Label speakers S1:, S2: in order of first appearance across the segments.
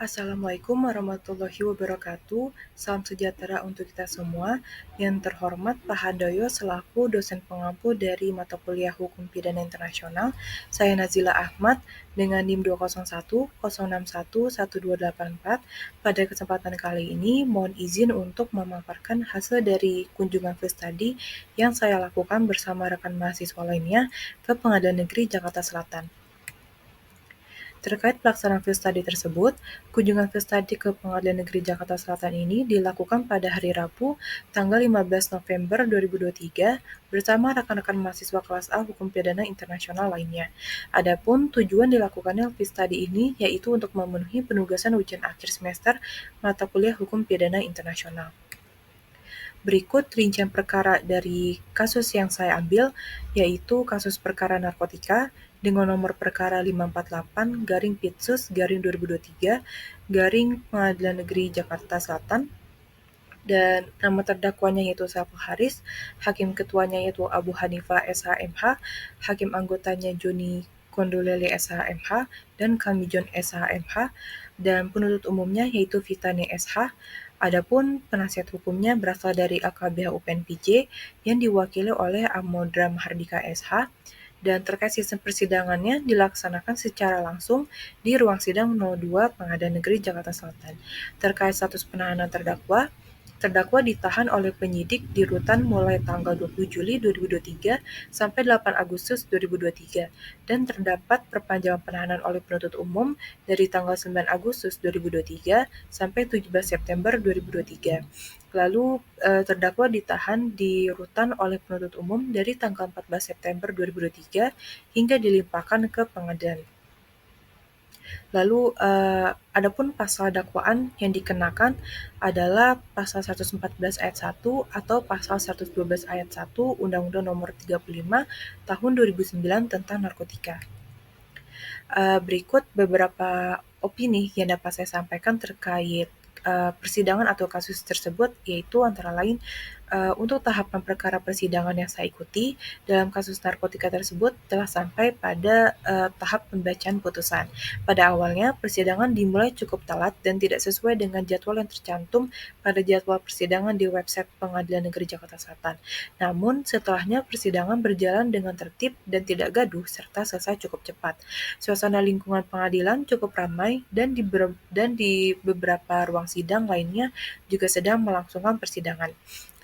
S1: Assalamualaikum warahmatullahi wabarakatuh. Salam sejahtera untuk kita semua. Yang terhormat Pak Handoyo selaku dosen pengampu dari mata kuliah Hukum Pidana Internasional. Saya Nazila Ahmad dengan NIM 20106112884. Pada kesempatan kali ini mohon izin untuk memaparkan hasil dari kunjungan field study yang saya lakukan bersama rekan mahasiswa lainnya ke Pengadilan Negeri Jakarta Selatan. Terkait pelaksanaan field study tersebut, kunjungan field study ke Pengadilan Negeri Jakarta Selatan ini dilakukan pada hari Rabu, tanggal 15 November 2023 bersama rekan-rekan mahasiswa kelas A Hukum Pidana Internasional lainnya. Adapun tujuan dilakukannya field study ini yaitu untuk memenuhi penugasan ujian akhir semester mata kuliah Hukum Pidana Internasional. Berikut rincian perkara dari kasus yang saya ambil, yaitu kasus perkara narkotika dengan nomor perkara 548-Pitsus-2023 Pengadilan Negeri Jakarta Selatan, dan nama terdakwanya yaitu Saiful Haris, hakim ketuanya yaitu Abu Hanifah SHMH, hakim anggotanya Joni Kondolele SHMH, dan Kamijon SHMH, dan penuntut umumnya yaitu Vitane SH. Adapun penasihat hukumnya berasal dari AKBH UPN-PJ yang diwakili oleh Amodra Mahardika SH, dan terkait sistem persidangannya dilaksanakan secara langsung di ruang sidang 02 Pengadilan Negeri Jakarta Selatan. Terkait status penahanan terdakwa ditahan oleh penyidik di rutan mulai tanggal 20 Juli 2023 sampai 8 Agustus 2023 dan terdapat perpanjangan penahanan oleh penuntut umum dari tanggal 9 Agustus 2023 sampai 17 September 2023. Lalu terdakwa ditahan di rutan oleh penuntut umum dari tanggal 14 September 2023 hingga dilimpahkan ke pengadilan. Lalu, adapun pasal dakwaan yang dikenakan adalah pasal 114 ayat 1 atau pasal 112 ayat 1 Undang-Undang Nomor 35 Tahun 2009 tentang narkotika. Berikut beberapa opini yang dapat saya sampaikan terkait persidangan atau kasus tersebut, yaitu antara lain untuk tahapan perkara persidangan yang saya ikuti dalam kasus narkotika tersebut telah sampai pada tahap pembacaan putusan. Pada awalnya, persidangan dimulai cukup telat dan tidak sesuai dengan jadwal yang tercantum pada jadwal persidangan di website Pengadilan Negeri Jakarta Selatan. Namun, setelahnya persidangan berjalan dengan tertib dan tidak gaduh serta selesai cukup cepat. Suasana lingkungan pengadilan cukup ramai dan di beberapa ruang sidang lainnya juga sedang melangsungkan persidangan.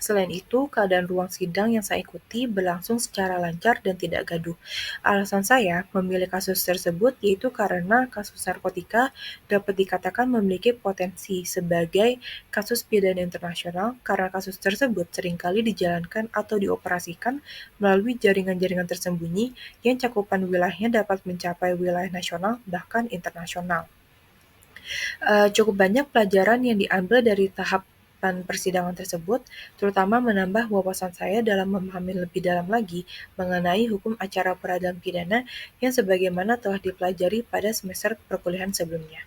S1: Selain itu, keadaan ruang sidang yang saya ikuti berlangsung secara lancar dan tidak gaduh. Alasan saya memilih kasus tersebut yaitu karena kasus narkotika dapat dikatakan memiliki potensi sebagai kasus pidana internasional karena kasus tersebut seringkali dijalankan atau dioperasikan melalui jaringan-jaringan tersembunyi yang cakupan wilayahnya dapat mencapai wilayah nasional bahkan internasional. Cukup banyak pelajaran yang diambil dari tahapan persidangan tersebut, terutama menambah wawasan saya dalam memahami lebih dalam lagi mengenai hukum acara peradilan pidana yang sebagaimana telah dipelajari pada semester perkuliahan sebelumnya.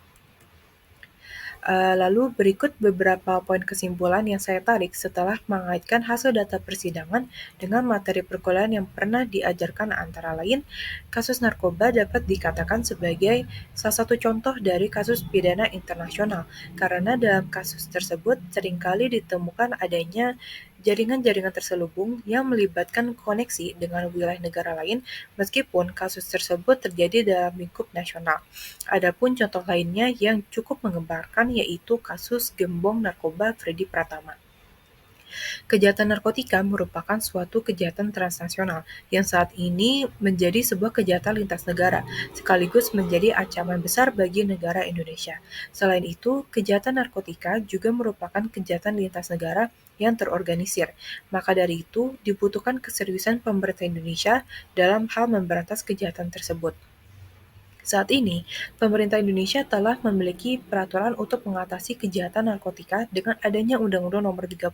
S1: Lalu berikut beberapa poin kesimpulan yang saya tarik setelah mengaitkan hasil data persidangan dengan materi perkuliahan yang pernah diajarkan, antara lain, kasus narkoba dapat dikatakan sebagai salah satu contoh dari kasus pidana internasional, karena dalam kasus tersebut seringkali ditemukan adanya jaringan-jaringan terselubung yang melibatkan koneksi dengan wilayah negara lain meskipun kasus tersebut terjadi dalam lingkup nasional. Adapun contoh lainnya yang cukup menggemparkan yaitu kasus gembong narkoba Freddy Pratama. Kejahatan narkotika merupakan suatu kejahatan transnasional yang saat ini menjadi sebuah kejahatan lintas negara, sekaligus menjadi ancaman besar bagi negara Indonesia. Selain itu, kejahatan narkotika juga merupakan kejahatan lintas negara yang terorganisir. Maka dari itu, dibutuhkan keseriusan pemerintah Indonesia dalam hal memberantas kejahatan tersebut. Saat ini, pemerintah Indonesia telah memiliki peraturan untuk mengatasi kejahatan narkotika dengan adanya Undang-Undang Nomor 35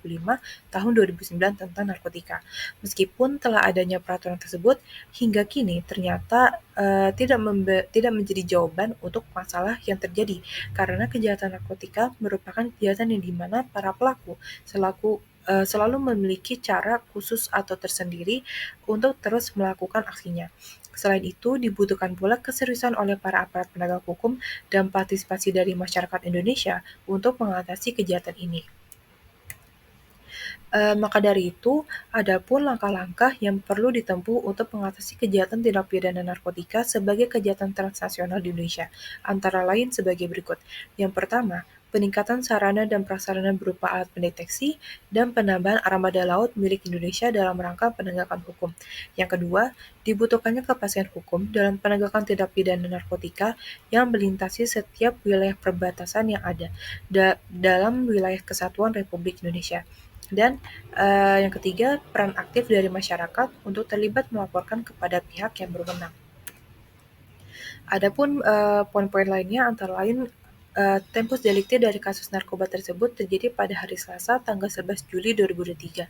S1: Tahun 2009 tentang narkotika. Meskipun telah adanya peraturan tersebut, hingga kini ternyata tidak menjadi jawaban untuk masalah yang terjadi, karena kejahatan narkotika merupakan kejahatan yang dimana para pelaku selalu memiliki cara khusus atau tersendiri untuk terus melakukan aksinya. Selain itu, dibutuhkan pula keseriusan oleh para aparat penegak hukum dan partisipasi dari masyarakat Indonesia untuk mengatasi kejahatan ini. Maka dari itu, ada pun langkah-langkah yang perlu ditempuh untuk mengatasi kejahatan tindak pidana narkotika sebagai kejahatan transnasional di Indonesia, antara lain sebagai berikut. Yang pertama, peningkatan sarana dan prasarana berupa alat pendeteksi dan penambahan armada laut milik Indonesia dalam rangka penegakan hukum. Yang kedua, dibutuhkannya kepastian hukum dalam penegakan tindak pidana narkotika yang melintasi setiap wilayah perbatasan yang ada dalam wilayah kesatuan Republik Indonesia. Dan yang ketiga, peran aktif dari masyarakat untuk terlibat melaporkan kepada pihak yang berwenang. Adapun poin-poin lainnya antara lain tempus delikti dari kasus narkoba tersebut terjadi pada hari Selasa tanggal 11 Juli 2023.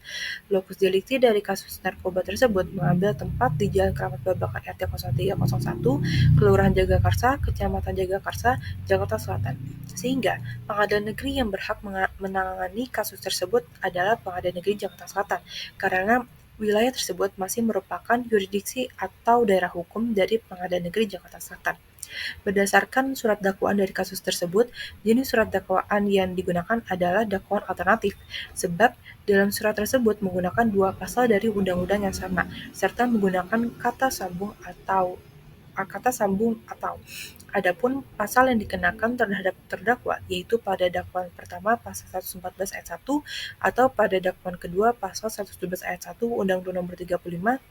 S1: Lokus delikti dari kasus narkoba tersebut mengambil tempat di Jalan Keramat Babakan RT 0301, Kelurahan Jagakarsa, Kecamatan Jagakarsa, Jakarta Selatan. Sehingga pengadilan negeri yang berhak menangani kasus tersebut adalah Pengadilan Negeri Jakarta Selatan, karena wilayah tersebut masih merupakan yurisdiksi atau daerah hukum dari Pengadilan Negeri Jakarta Selatan. Berdasarkan surat dakwaan dari kasus tersebut, jenis surat dakwaan yang digunakan adalah dakwaan alternatif, sebab dalam surat tersebut menggunakan dua pasal dari undang-undang yang sama, serta menggunakan kata sambung atau. Adapun pasal yang dikenakan terhadap terdakwa yaitu pada dakwaan pertama pasal 114 ayat 1 atau pada dakwaan kedua pasal 112 ayat 1 Undang-Undang Nomor 35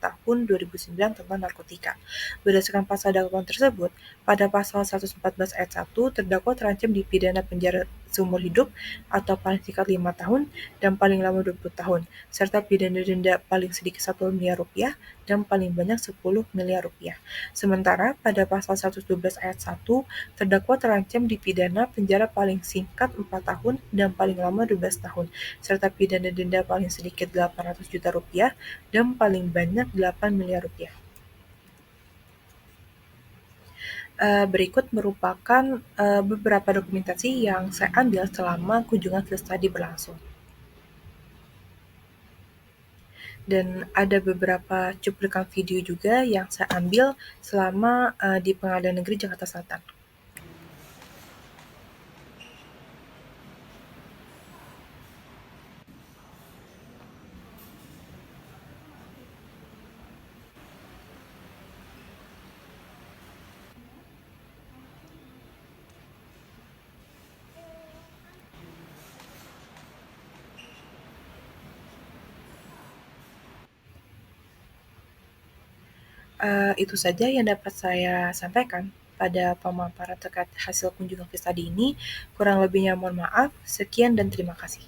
S1: Tahun 2009 tentang narkotika. Berdasarkan pasal dakwaan tersebut, pada pasal 114 ayat 1 terdakwa terancam dipidana penjara seumur hidup atau paling singkat 5 tahun dan paling lama 20 tahun, serta pidana denda paling sedikit 1 miliar rupiah dan paling banyak 10 miliar rupiah. Sementara pada pasal 112 ayat 1, terdakwa terancam dipidana penjara paling singkat 4 tahun dan paling lama 12 tahun, serta pidana denda paling sedikit 800 juta rupiah dan paling banyak 8 miliar rupiah. Berikut merupakan beberapa dokumentasi yang saya ambil selama kunjungan field study berlangsung. Dan ada beberapa cuplikan video juga yang saya ambil selama di Pengadilan Negeri Jakarta Selatan. Itu saja yang dapat saya sampaikan pada pemaparan terkait hasil kunjungan field study ini. Kurang lebihnya mohon maaf. Sekian dan terima kasih.